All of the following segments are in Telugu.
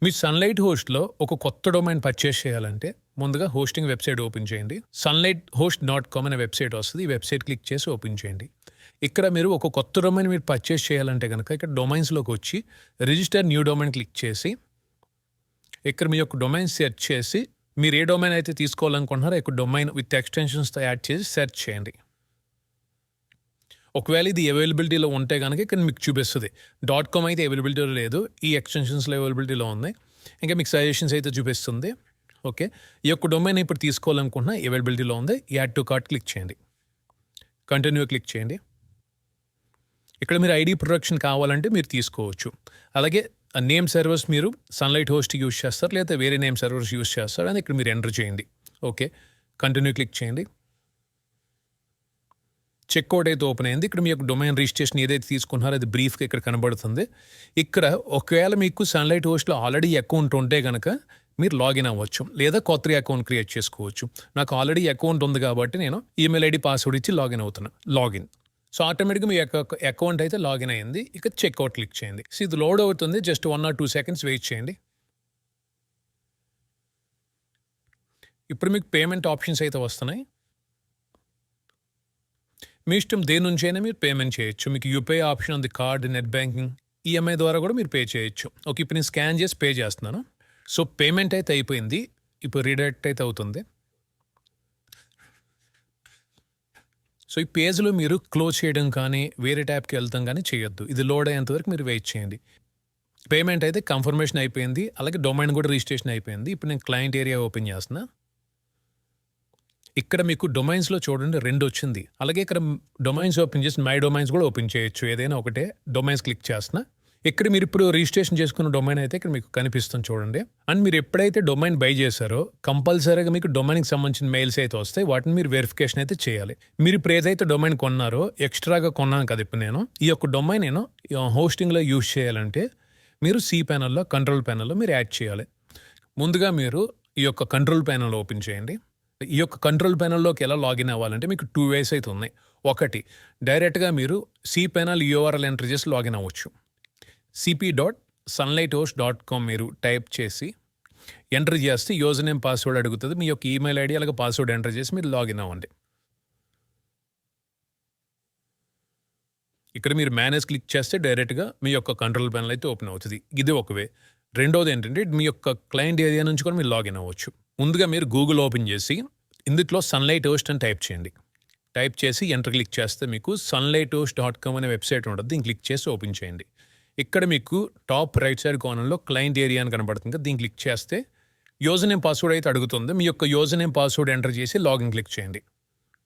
మీ సన్లైట్ హోస్ట్లో ఒక కొత్త డొమైన్ పర్చేస్ చేయాలంటే ముందుగా హోస్టింగ్ వెబ్సైట్ ఓపెన్ చేయండి. sunlighthost.com అనే వెబ్సైట్ వస్తుంది. ఈ వెబ్సైట్ క్లిక్ చేసి ఓపెన్ చేయండి. ఇక్కడ మీరు ఒక కొత్త డొమైన్ మీరు పర్చేస్ చేయాలంటే కనుక ఇక్కడ డొమైన్స్లోకి వచ్చి రిజిస్టర్ న్యూ డొమైన్ క్లిక్ చేసి ఇక్కడ మీ యొక్క డొమైన్ సెర్చ్ చేసి మీరు ఏ డొమైన్ అయితే తీసుకోవాలనుకుంటున్నారో ఇక్కడ డొమైన్ విత్ ఎక్స్టెన్షన్స్తో యాడ్ చేసి సెర్చ్ చేయండి. ఒకవేళ ఇది అవైలబిలిటీలో ఉంటే కనుక ఇక్కడ మీకు చూపిస్తుంది. .com అయితే అవైలబిలిటీలో లేదు, ఈ ఎక్స్టెన్షన్స్లో అవైలబిలిటీలో ఉన్నాయి. ఇంకా మీకు సజెషన్స్ అయితే చూపిస్తుంది. ఓకే, ఈ యొక్క డొమైన్ ఇప్పుడు తీసుకోవాలనుకుంటున్నా అవైలబిలిటీలో ఉంది. యాడ్ టు కార్ట్ క్లిక్ చేయండి, కంటిన్యూ క్లిక్ చేయండి. ఇక్కడ మీరు ఐడి ప్రొటెక్షన్ కావాలంటే మీరు తీసుకోవచ్చు. అలాగే నేమ్ సర్వర్స్ మీరు సన్లైట్ హోస్ట్ యూస్ చేస్తారు లేదా వేరే నేమ్ సర్వర్స్ యూస్ చేస్తారు అని ఇక్కడ మీరు ఎంటర్ చేయండి. ఓకే, కంటిన్యూ క్లిక్ చేయండి. చెక్అవుట్ అయితే ఓపెన్ అయింది. ఇక్కడ మీ యొక్క డొమైన్ రిజిస్ట్రేషన్ ఏదైతే తీసుకున్నారో అది బ్రీఫ్గా ఇక్కడ కనబడుతుంది. ఇక్కడ ఒకవేళ మీకు సన్లైట్ హోస్ట్లో ఆల్రెడీ అకౌంట్ ఉంటే కనుక మీరు లాగిన్ అవ్వచ్చు లేదా కొత్త అకౌంట్ క్రియేట్ చేసుకోవచ్చు. నాకు ఆల్రెడీ అకౌంట్ ఉంది కాబట్టి నేను ఈమెయిల్ ఐడి పాస్వర్డ్ ఇచ్చి లాగిన్ అవుతున్నా. లాగిన్ సో ఆటోమేటిక్గా మీ యొక్క అకౌంట్ అయితే లాగిన్ అయ్యింది. ఇక చెక్అవుట్ క్లిక్ చేయండి. సో ఇది లోడ్ అవుతుంది, జస్ట్ 1 or 2 seconds వెయిట్ చేయండి. ఇప్పుడు మీకు పేమెంట్ ఆప్షన్స్ అయితే వస్తున్నాయి. మీ ఇష్టం దేని నుంచి అయినా మీరు పేమెంట్ చేయొచ్చు. మీకు యూపీఐ ఆప్షన్ ఉంది, కార్డ్, నెట్ బ్యాంకింగ్, ఈఎంఐ ద్వారా కూడా మీరు పే చేయొచ్చు. ఓకే, ఇప్పుడు నేను స్కాన్ చేసి పే చేస్తున్నాను. సో పేమెంట్ అయితే అయిపోయింది. ఇప్పుడు రీడైరెక్ట్ అయితే అవుతుంది. సో ఈ పేజ్లో మీరు క్లోజ్ చేయడం కానీ వేరే ట్యాబ్కి వెళ్తాం కానీ చేయొద్దు. ఇది లోడ్ అయ్యేంత వరకు మీరు వెయిట్ చేయండి. పేమెంట్ అయితే కన్ఫర్మేషన్ అయిపోయింది, అలాగే డొమైన్ కూడా రిజిస్ట్రేషన్ అయిపోయింది. ఇప్పుడు నేను క్లయింట్ ఏరియా ఓపెన్ చేస్తున్నా. ఇక్కడ మీకు డొమైన్స్లో చూడండి 2 వచ్చింది. అలాగే ఇక్కడ డొమైన్స్ ఓపెన్ చేసి మై డొమైన్స్ కూడా ఓపెన్ చేయొచ్చు. ఏదైనా ఒకటే డొమైన్స్ క్లిక్ చేస్తున్నా. ఇక్కడ మీరు ఇప్పుడు రిజిస్ట్రేషన్ చేసుకున్న డొమైన్ అయితే ఇక్కడ మీకు కనిపిస్తుంది చూడండి. అండ్ మీరు ఎప్పుడైతే డొమైన్ బై చేశారో కంపల్సరీగా మీకు డొమైన్కి సంబంధించిన మెయిల్స్ అయితే వస్తాయి. వాటిని మీరు వెరిఫికేషన్ అయితే చేయాలి. మీరు ఇప్పుడు ఏదైతే డొమైన్ కొన్నారో ఎక్స్ట్రాగా కొన్నాను కదా ఇప్పుడు నేను, ఈ యొక్క డొమైన్ నేను హోస్టింగ్లో యూజ్ చేయాలంటే మీరు cPanelలో కంట్రోల్ ప్యానెల్లో మీరు యాడ్ చేయాలి. ముందుగా మీరు ఈ యొక్క కంట్రోల్ ప్యానెల్ ఓపెన్ చేయండి. ఈ యొక్క కంట్రోల్ ప్యానెల్లోకి ఎలా లాగిన్ అవ్వాలంటే మీకు 2 ways అయితే ఉన్నాయి. ఒకటి, డైరెక్ట్గా మీరు cPanel URL ఎంటర్ చేసి లాగిన్ అవ్వచ్చు. cp.sunlighthost.com మీరు టైప్ చేసి ఎంటర్ చేస్తే యూజర్ నేమ్ పాస్వర్డ్ అడుగుతుంది. మీ యొక్క ఈమెయిల్ ఐడి అలాగే పాస్వర్డ్ ఎంటర్ చేసి మీరు లాగిన్ అవ్వండి. ఇక్కడ మీరు మేనేజ్ క్లిక్ చేస్తే డైరెక్ట్గా మీ యొక్క కంట్రోల్ ప్యానెల్ అయితే ఓపెన్ అవుతుంది. ఇది ఒక వే. రెండోది ఏంటంటే మీ యొక్క క్లయింట్ ఏరియా నుంచి కూడా మీరు లాగిన్ అవ్వచ్చు. ముందుగా మీరు గూగుల్ ఓపెన్ చేసి ఇందులో సన్లైట్ హోస్ట్ అని టైప్ చేయండి. టైప్ చేసి ఎంటర్ క్లిక్ చేస్తే మీకు sunlighthost.com అనే వెబ్సైట్ ఉంటుంది. దీన్ని క్లిక్ చేసి ఓపెన్ చేయండి. ఇక్కడ మీకు టాప్ రైట్ సైడ్ కార్నర్లో క్లయింట్ ఏరియా అని కనబడుతుంది. దీన్ని క్లిక్ చేస్తే యూజర్ నేమ్ పాస్వర్డ్ అయితే అడుగుతుంది. మీ యొక్క యూజర్ నేమ్ పాస్వర్డ్ ఎంటర్ చేసి లాగిన్ క్లిక్ చేయండి.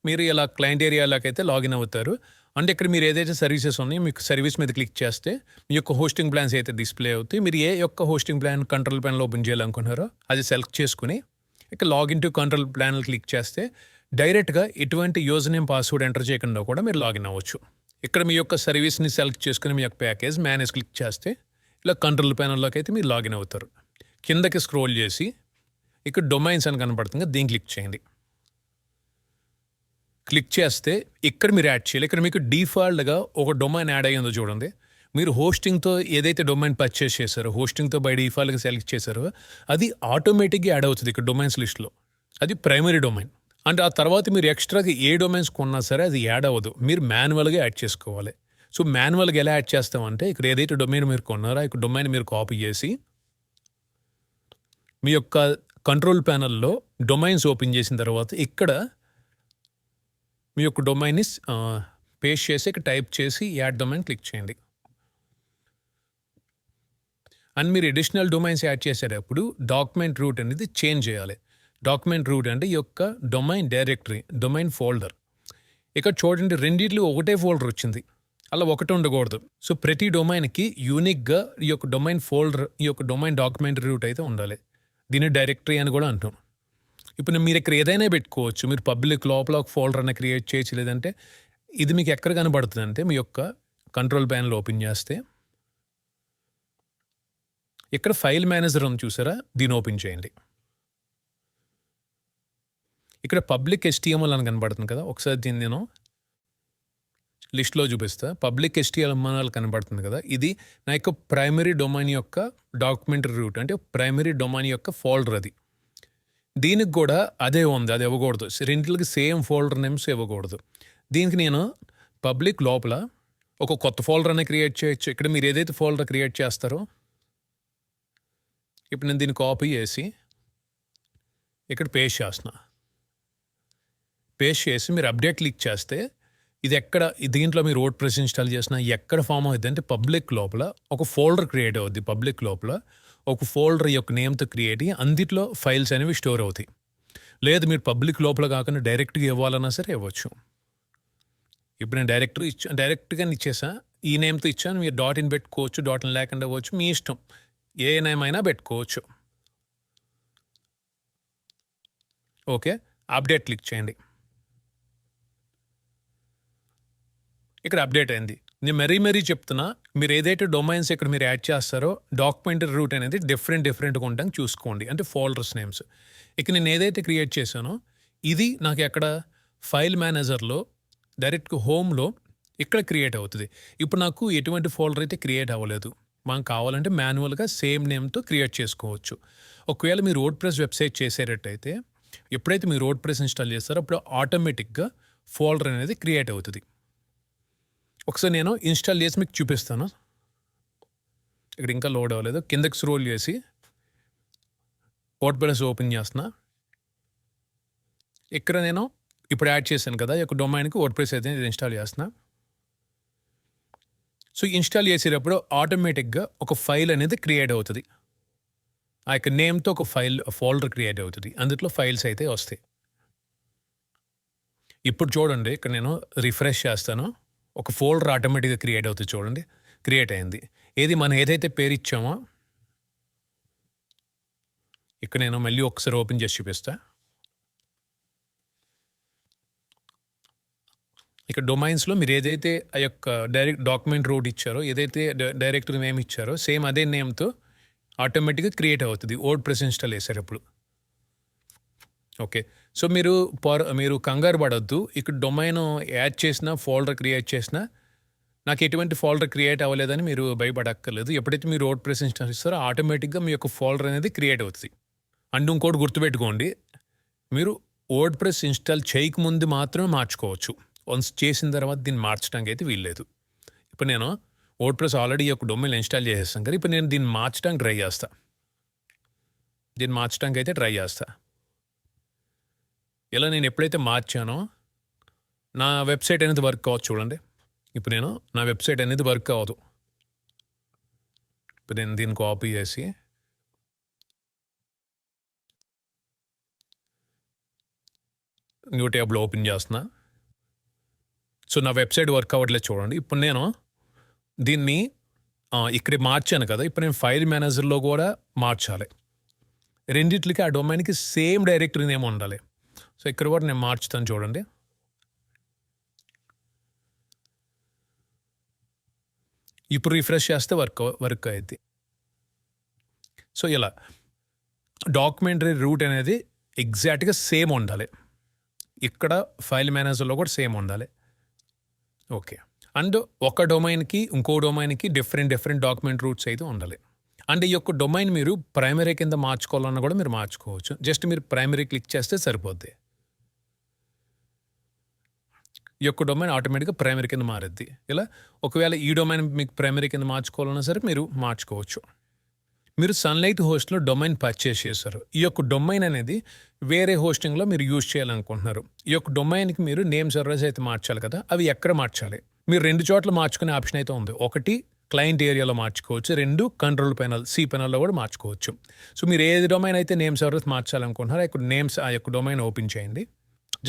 మీరు ఇలా క్లయింట్ ఏరియాలోకి అయితే లాగిన్ అవుతారు. అంటే ఇక్కడ మీరు ఏదైతే సర్వీసెస్ ఉన్నాయో మీకు సర్వీస్ మీద క్లిక్ చేస్తే మీ యొక్క హోస్టింగ్ ప్లాన్స్ అయితే డిస్ప్లే అవుతాయి. మీరు ఏ యొక్క hosting plan control panel open చేయాలనుకున్నారో అది సెలెక్ట్ చేసుకుని ఇక login to control panel click చేస్తే డైరెక్ట్గా ఎటువంటి యూజర్ నేమ్ పాస్వర్డ్ ఎంటర్ చేయకుండా కూడా మీరు లాగిన్ అవ్వచ్చు. ఇక్కడ మీ యొక్క సర్వీస్ని సెలెక్ట్ చేసుకుని మీ యొక్క ప్యాకేజ్ మేనేజ్ క్లిక్ చేస్తే ఇలా కంట్రోల్ ప్యానెల్లోకి అయితే మీరు లాగిన్ అవుతారు. కిందకి స్క్రోల్ చేసి ఇక్కడ డొమైన్స్ అని కనబడుతుంది, దీన్ని క్లిక్ చేయండి. క్లిక్ చేస్తే ఇక్కడ మీరు యాడ్ చేయాలి. ఇక్కడ మీకు డిఫాల్ట్గా ఒక డొమైన్ యాడ్ అయ్యిందో చూడండి. మీరు హోస్టింగ్తో ఏదైతే డొమైన్ పర్చేస్ చేశారో హోస్టింగ్తో బై డిఫాల్ట్గా సెలెక్ట్ చేశారో అది ఆటోమేటిక్గా యాడ్ అవుతుంది ఇక్కడ డొమైన్స్ లిస్ట్లో. అది ప్రైమరీ డొమైన్. అంటే ఆ తర్వాత మీరు ఎక్స్ట్రాగా ఏ డొమైన్స్ కొన్నా సరే అది యాడ్ అవ్వదు, మీరు మాన్యువల్గా యాడ్ చేసుకోవాలి. సో మాన్యువల్గా ఎలా యాడ్ చేస్తామంటే ఇక్కడ ఏదైతే డొమైన్ మీరు కొన్నారో ఆ డొమైన్ మీరు కాపీ చేసి మీ యొక్క కంట్రోల్ ప్యానెల్లో డొమైన్స్ ఓపెన్ చేసిన తర్వాత ఇక్కడ మీ యొక్క డొమైన్ని పేస్ట్ చేసి ఇక్కడ టైప్ చేసి యాడ్ డొమైన్ క్లిక్ చేయండి. అండ్ మీరు అడిషనల్ డొమైన్స్ యాడ్ చేసేటప్పుడు డాక్యుమెంట్ రూట్ అనేది చేంజ్ చేయాలి. డాక్యుమెంట్ రూట్ అంటే ఈ యొక్క డొమైన్ డైరెక్టరీ, డొమైన్ ఫోల్డర్. ఇక్కడ చూడండి రెండిట్లో ఒకటే ఫోల్డర్ వచ్చింది, అలా ఒకటి ఉండకూడదు. సో ప్రతి డొమైన్కి యూనిక్గా ఈ యొక్క డొమైన్ ఫోల్డర్, ఈ యొక్క డొమైన్ డాక్యుమెంట్ రూట్ అయితే ఉండాలి. దీన్ని డైరెక్టరీ అని కూడా అంటాం. ఇప్పుడు మీరు ఇక్కడ ఏదైనా పెట్టుకోవచ్చు. మీరు పబ్లిక్ లోపల ఒక ఫోల్డర్ అన్న క్రియేట్ చేయొచ్చు. లేదంటే ఇది మీకు ఎక్కడ కనబడుతుంది అంటే మీ యొక్క కంట్రోల్ ప్యానెల్ ఓపెన్ చేస్తే ఇక్కడ ఫైల్ మేనేజర్ ఉంది చూసారా, దీన్ని ఓపెన్ చేయండి. ఇక్కడ పబ్లిక్ HTML అని కనబడుతుంది కదా, ఒకసారి దీన్ని నేను లిస్ట్లో చూపిస్తా. పబ్లిక్ HTML కనబడుతుంది కదా, ఇది నా యొక్క ప్రైమరీ డొమైన్ యొక్క డాక్యుమెంటరీ రూట్, అంటే ప్రైమరీ డొమైన్ యొక్క ఫోల్డర్ అది. దీనికి కూడా అదే ఉంది, అది ఇవ్వకూడదు. రెండింటికి సేమ్ ఫోల్డర్ నేమ్స్ ఇవ్వకూడదు. దీనికి నేను పబ్లిక్ లోపల ఒక కొత్త ఫోల్డర్ అనేది క్రియేట్ చేయొచ్చు. ఇక్కడ మీరు ఏదైతే ఫోల్డర్ క్రియేట్ చేస్తారో, ఇప్పుడు నేను దీన్ని కాపీ చేసి ఇక్కడ పేస్ట్ చేస్తున్నా. పేస్ట్ చేసి మీరు అప్డేట్ క్లిక్ చేస్తే ఇది ఎక్కడ, దీంట్లో మీరు వర్డ్ ప్రెస్ ఇన్స్టాల్ చేసినా ఎక్కడ ఫామ్ అవుతుంది అంటే పబ్లిక్ లోపల ఒక ఫోల్డర్ క్రియేట్ అవుద్ది. పబ్లిక్ లోపల ఒక ఫోల్డర్ యొక్క నేమ్తో క్రియేట్ అయ్యి అందులో ఫైల్స్ అనేవి స్టోర్ అవుతాయి. లేదు మీరు పబ్లిక్ లోపల కాకుండా డైరెక్ట్గా ఇవ్వాలన్నా సరే ఇవ్వచ్చు. ఇప్పుడు నేను డైరెక్ట్గా ఇచ్చేసా, ఈ నేమ్తో ఇచ్చాను. మీరు .in పెట్టుకోవచ్చు, .in లేకుండా అవ్వచ్చు, మీ ఇష్టం. ఏ నేమ్ అయినా పెట్టుకోవచ్చు. ఓకే, అప్డేట్ క్లిక్ చేయండి. ఇక్కడ అప్డేట్ అయింది. నేను మరీ చెప్తున్నా, మీరు ఏదైతే డొమైన్స్ ఇక్కడ మీరు యాడ్ చేస్తారో డాక్యుమెంటరీ రూట్ అనేది డిఫరెంట్గా ఉండడం చూసుకోండి, అంటే ఫోల్డర్స్ నేమ్స్. ఇక నేను ఏదైతే క్రియేట్ చేశానో ఇది నాకు ఎక్కడ ఫైల్ మేనేజర్లో డైరెక్ట్గా హోమ్లో ఇక్కడ క్రియేట్ అవుతుంది. ఇప్పుడు నాకు ఎటువంటి ఫోల్డర్ అయితే క్రియేట్ అవ్వలేదు. మనం కావాలంటే మాన్యువల్గా సేమ్ నేమ్తో క్రియేట్ చేసుకోవచ్చు. ఒకవేళ మీరు వర్డ్ ప్రెస్ వెబ్సైట్ చేసేటట్టయితే ఎప్పుడైతే మీరు వర్డ్ ప్రెస్ ఇన్స్టాల్ చేస్తారో అప్పుడు ఆటోమేటిక్గా ఫోల్డర్ అనేది క్రియేట్ అవుతుంది. ఒకసారి నేను ఇన్స్టాల్ చేసి మీకు చూపిస్తాను. ఇక్కడ ఇంకా లోడ్ అవ్వలేదు. కిందకి స్క్రోల్ చేసి వర్డ్ ప్రెస్ ఓపెన్ చేస్తున్నా. ఇక్కడ నేను ఇప్పుడు యాడ్ చేశాను కదా, ఈ యొక్క డొమైన్కి వర్డ్ ప్రెస్ అయితే ఇన్స్టాల్ చేస్తున్నా. సో ఇన్స్టాల్ చేసేటప్పుడు ఆటోమేటిక్గా ఒక ఫైల్ అనేది క్రియేట్ అవుతుంది. ఆ యొక్క నేమ్తో ఒక ఫోల్డర్ క్రియేట్ అవుతుంది. అందులో ఫైల్స్ అయితే వస్తాయి. ఇప్పుడు చూడండి, ఇక్కడ నేను రిఫ్రెష్ చేస్తాను, ఒక ఫోల్డర్ ఆటోమేటిక్గా క్రియేట్ అవుతుంది. చూడండి, క్రియేట్ అయింది. మనం ఏదైతే పేరు ఇచ్చామో ఇక్కడ నేను మళ్ళీ ఒకసారి ఓపెన్ చేసి చూపిస్తా. ఇక్కడ డొమైన్స్లో మీరు ఏదైతే ఆ యొక్క డైరెక్ట్ డాక్యుమెంట్ రూట్ ఇచ్చారో, ఏదైతే డైరెక్టరీ నేమ్ ఇచ్చారో సేమ్ అదే నేమ్తో ఆటోమేటిక్గా క్రియేట్ అవుతుంది వర్డ్ ప్రెస్ ఇన్స్టాల్ చేసేటప్పుడు. ఓకే, సో మీరు కంగారు పడొద్దు. ఇక్కడ డొమైన్ యాడ్ చేసినా ఫోల్డర్ క్రియేట్ చేసినా నాకు ఎటువంటి ఫోల్డర్ క్రియేట్ అవ్వలేదని మీరు భయపడక్కర్లేదు. ఎప్పుడైతే మీరు వర్డ్ ప్రెస్ ఇన్స్టాల్ చేస్తారో ఆటోమేటిక్గా మీ యొక్క ఫోల్డర్ అనేది క్రియేట్ అవుతుంది. అండ్ ఇంకోటి గుర్తుపెట్టుకోండి, మీరు వర్డ్ ప్రెస్ ఇన్స్టాల్ చేయకముందు మాత్రమే మార్చుకోవచ్చు. వన్స్ చేసిన తర్వాత దీన్ని మార్చడానికి అయితే వీల్లేదు. ఇప్పుడు నేను వర్డ్ ప్రెస్ ఆల్రెడీ ఒక డొమైన్ ఇన్స్టాల్ చేసేస్తాను కదా, ఇప్పుడు నేను దీన్ని మార్చడానికి ట్రై చేస్తా. ఇలా నేను ఎప్పుడైతే మార్చానో నా వెబ్సైట్ అనేది వర్క్ అవ్వదు. చూడండి, ఇప్పుడు నా వెబ్సైట్ అనేది వర్క్ అవ్వదు. ఇప్పుడు నేను దీన్ని కాపీ చేసి న్యూ ట్యాబ్లో ఓపెన్ చేస్తున్నా. సో నా వెబ్సైట్ వర్క్ అవ్వట్లేదు చూడండి. ఇప్పుడు నేను దీన్ని ఇక్కడ మార్చాను కదా, ఇప్పుడు నేను ఫైల్ మేనేజర్లో కూడా మార్చాలి. రెండిట్లకి ఆ డొమైన్కి సేమ్ డైరెక్టరీ నేమ్ ఉండాలి. సో ఇక్కడ కూడా నేను మార్చుతాను చూడండి. ఇప్పుడు రిఫ్రెష్ చేస్తే వర్క్ అయింది. సో ఇలా డాక్యుమెంటరీ రూట్ అనేది ఎగ్జాక్ట్గా సేమ్ ఉండాలి. ఇక్కడ ఫైల్ మేనేజర్లో కూడా సేమ్ ఉండాలి. ఓకే, అండ్ ఒక డొమైన్కి ఇంకో డొమైన్కి డిఫరెంట్ డాక్యుమెంట్ రూట్స్ అయితే ఉండాలి. అండ్ ఈ యొక్క డొమైన్ మీరు ప్రైమరీ కింద మార్చుకోవాలన్నా కూడా మీరు మార్చుకోవచ్చు. జస్ట్ మీరు ప్రైమరీ క్లిక్ చేస్తే సరిపోద్ది. ఈ యొక్క డొమైన్ ఆటోమేటిక్గా ప్రైమరీ కింద మారుద్ది. ఇలా ఒకవేళ ఈ డొమైన్ మీకు ప్రైమరీ కింద మార్చుకోవాలన్నా సరే మీరు మార్చుకోవచ్చు. మీరు సన్లైట్ హోస్ట్లో డొమైన్ పర్చేస్ చేశారు. ఈ యొక్క డొమైన్ అనేది వేరే హోస్టింగ్లో మీరు యూజ్ చేయాలనుకుంటున్నారు. ఈ యొక్క డొమైన్కి మీరు నేమ్ సర్వర్స్ అయితే మార్చాలి కదా, అవి ఎక్కడ మార్చాలి? మీరు 2 చోట్ల మార్చుకునే ఆప్షన్ అయితే ఉంది. ఒకటి క్లయింట్ ఏరియాలో మార్చుకోవచ్చు, 2 కంట్రోల్ పెనల్ సి పెనల్లో కూడా మార్చుకోవచ్చు. సో మీరు ఏది డొమైన్ అయితే నేమ్ సర్వర్స్ మార్చాలనుకుంటున్నారో ఇక్కడ ఆ యొక్క డొమైన్ ఓపెన్ చేయండి.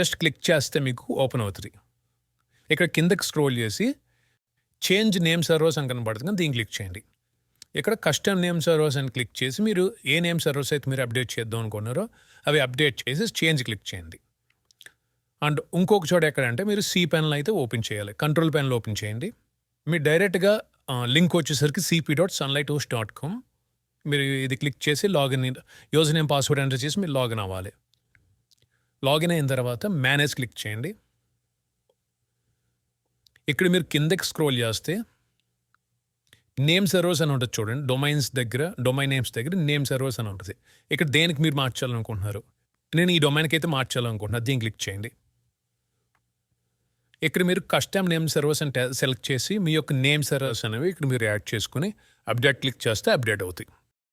జస్ట్ క్లిక్ చేస్తే మీకు ఓపెన్ అవుతుంది. ఇక్కడ కిందకి స్క్రోల్ చేసి చేంజ్ నేమ్ సర్వర్స్ అని కనబడుతుంది, దీన్ని క్లిక్ చేయండి. ఇక్కడ కస్టమ్ నేమ్ సర్వర్స్ అని క్లిక్ చేసి మీరు ఏ నేమ్ సర్వర్స్ అయితే మీరు అప్డేట్ చేద్దాం అనుకున్నారో అవి అప్డేట్ చేసి చేంజ్ క్లిక్ చేయండి. అండ్ ఇంకొక చోట ఎక్కడంటే మీరు సి పెనల్ అయితే ఓపెన్ చేయాలి. కంట్రోల్ పెనల్ ఓపెన్ చేయండి. మీరు డైరెక్ట్గా లింక్ వచ్చేసరికి cp.sunlighthost.com మీరు ఇది క్లిక్ చేసి login user name password enter చేసి మీరు లాగిన్ అవ్వాలి. లాగిన్ అయిన తర్వాత మేనేజ్ క్లిక్ చేయండి. ఇక్కడ మీరు కిందకి స్క్రోల్ చేస్తే నేమ్ సర్వర్స్ అని ఉంటుంది చూడండి. డొమైన్ నేమ్స్ దగ్గర నేమ్ సర్వర్స్ అని ఉంటుంది. ఇక్కడ దేనికి మీరు మార్చాలనుకుంటున్నారు? నేను ఈ డొమైన్కి అయితే మార్చాలనుకుంటున్నాను. దీన్ని క్లిక్ చేయండి. ఇక్కడ మీరు కస్టమ్ నేమ్ సర్వర్స్ అని సెలెక్ట్ చేసి మీ యొక్క నేమ్ సర్వర్స్ అనేవి ఇక్కడ మీరు యాడ్ చేసుకుని అప్డేట్ క్లిక్ చేస్తే అప్డేట్ అవుతాయి.